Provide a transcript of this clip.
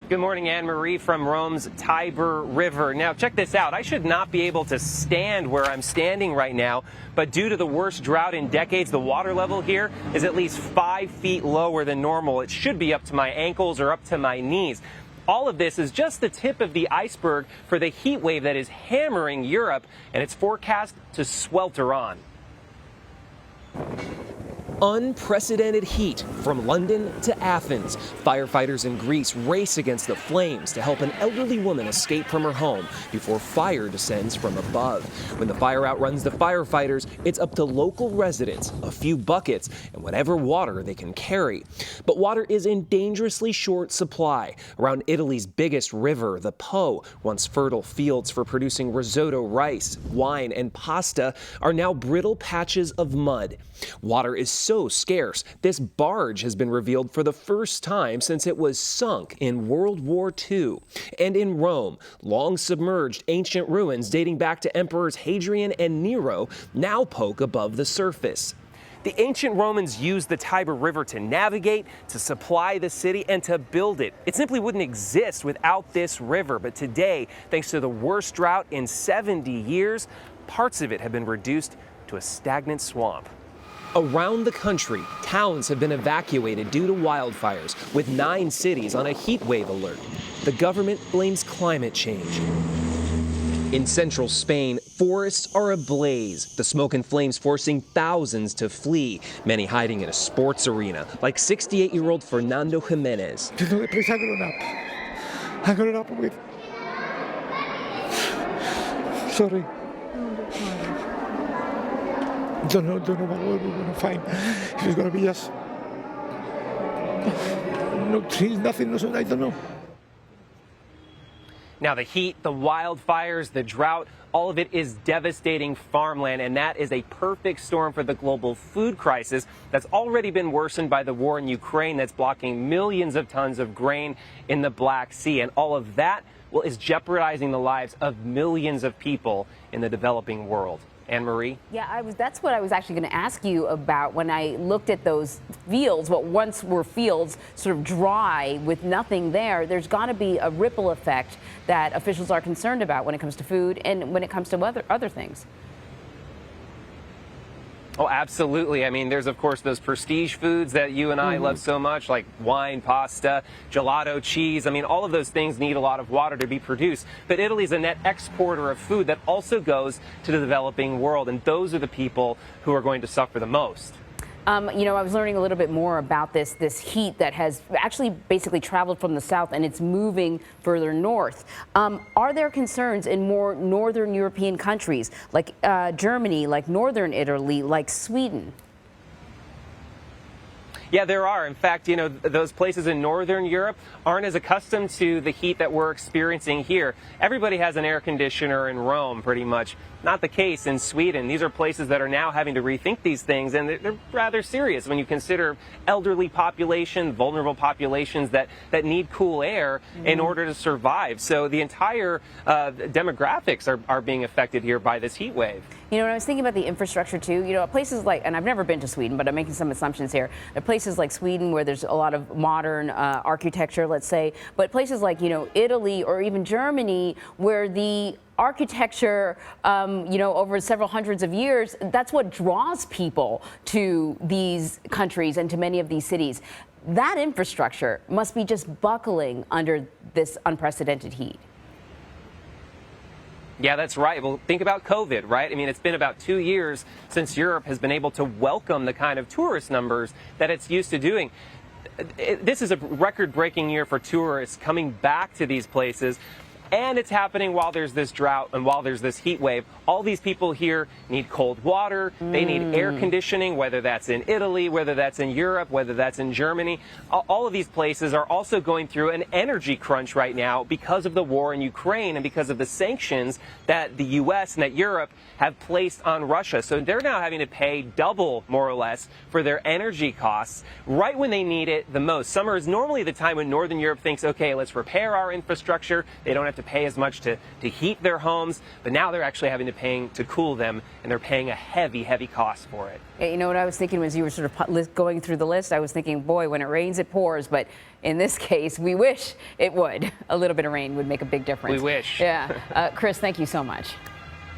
Good morning, Anne-Marie from Rome's Tiber River. Now, check this out. I should not be able to stand where I'm standing right now, but due to the worst drought in decades, the water level here is at least 5 feet lower than normal. It should be up to my ankles or up to my knees. All of this is just the tip of the iceberg for the heat wave that is hammering Europe, and it's forecast to swelter on. Unprecedented heat from London to Athens. Firefighters in Greece race against the flames to help an elderly woman escape from her home before fire descends from above. When the fire outruns the firefighters, it's up to local residents, a few buckets, and whatever water they can carry. But water is in dangerously short supply. Around Italy's biggest river, the Po, once fertile fields for producing risotto rice, wine, and pasta, are now brittle patches of mud. Water is so scarce, this barge has been revealed for the first time since it was sunk in World War II. And in Rome, long submerged ancient ruins dating back to Emperors Hadrian and Nero now poke above the surface. The ancient Romans used the Tiber River to navigate, to supply the city, and to build it. It simply wouldn't exist without this river. But today, thanks to the worst drought in 70 years, parts of it have been reduced to a stagnant swamp. Around the country, towns have been evacuated due to wildfires, with 9 cities on a heat wave alert. The government blames climate change. In central Spain, forests are ablaze, the smoke and flames forcing thousands to flee, many hiding in a sports arena, like 68-year-old Fernando Jimenez. You know the place I grew up. I grew up with. Sorry. Don't know what we're going to find. If it's going to be just no trees, nothing, no sun, I don't know. Now, the heat, the wildfires, the drought, all of it is devastating farmland, and that is a perfect storm for the global food crisis that's already been worsened by the war in Ukraine that's blocking millions of tons of grain in the Black Sea. And all of that, well, is jeopardizing the lives of millions of people in the developing world. Anne-Marie? Yeah, that's what I was actually going to ask you about when I looked at those fields, what once were fields sort of dry with nothing there. There's got to be a ripple effect that officials are concerned about when it comes to food and when it comes to other things. Oh, absolutely. I mean, there's, of course, those prestige foods that you and I love so much, like wine, pasta, gelato, cheese. I mean, all of those things need a lot of water to be produced. But Italy's a net exporter of food that also goes to the developing world. And those are the people who are going to suffer the most. You know, I was learning a little bit more about this heat that has actually basically traveled from the south and it's moving further north. Are there concerns in more northern European countries like Germany, like northern Italy, like Sweden? Yeah, there are. In fact, you know, those places in northern Europe aren't as accustomed to the heat that we're experiencing here. Everybody has an air conditioner in Rome, pretty much. Not the case in Sweden. These are places that are now having to rethink these things, and they're rather serious when you consider elderly population, vulnerable populations that need cool air in order to survive. So the entire demographics are being affected here by this heat wave. You know, when I was thinking about the infrastructure too, you know, places like, and I've never been to Sweden, but I'm making some assumptions here. There are places like Sweden where there's a lot of modern architecture, let's say, but places like, you know, Italy or even Germany where the architecture, you know, over several hundreds of years, that's what draws people to these countries and to many of these cities. That infrastructure must be just buckling under this unprecedented heat. Yeah, that's right. Well, think about COVID, right? I mean, it's been about 2 years since Europe has been able to welcome the kind of tourist numbers that it's used to doing. This is a record-breaking year for tourists coming back to these places. And it's happening while there's this drought and while there's this heat wave. All these people here need cold water. They need air conditioning, whether that's in Italy, whether that's in Europe, whether that's in Germany. All of these places are also going through an energy crunch right now because of the war in Ukraine and because of the sanctions that the U.S. and that Europe have placed on Russia. So they're now having to pay double, more or less, for their energy costs right when they need it the most. Summer is normally the time when Northern Europe thinks, okay, let's repair our infrastructure. They don't have to pay as much to heat their homes, but now they're actually having to pay to cool them, and they're paying a heavy, heavy cost for it. You know what I was thinking as you were sort of going through the list? I was thinking, boy, when it rains, it pours. But in this case, we wish it would. A little bit of rain would make a big difference. We wish. Yeah. Chris, thank you so much.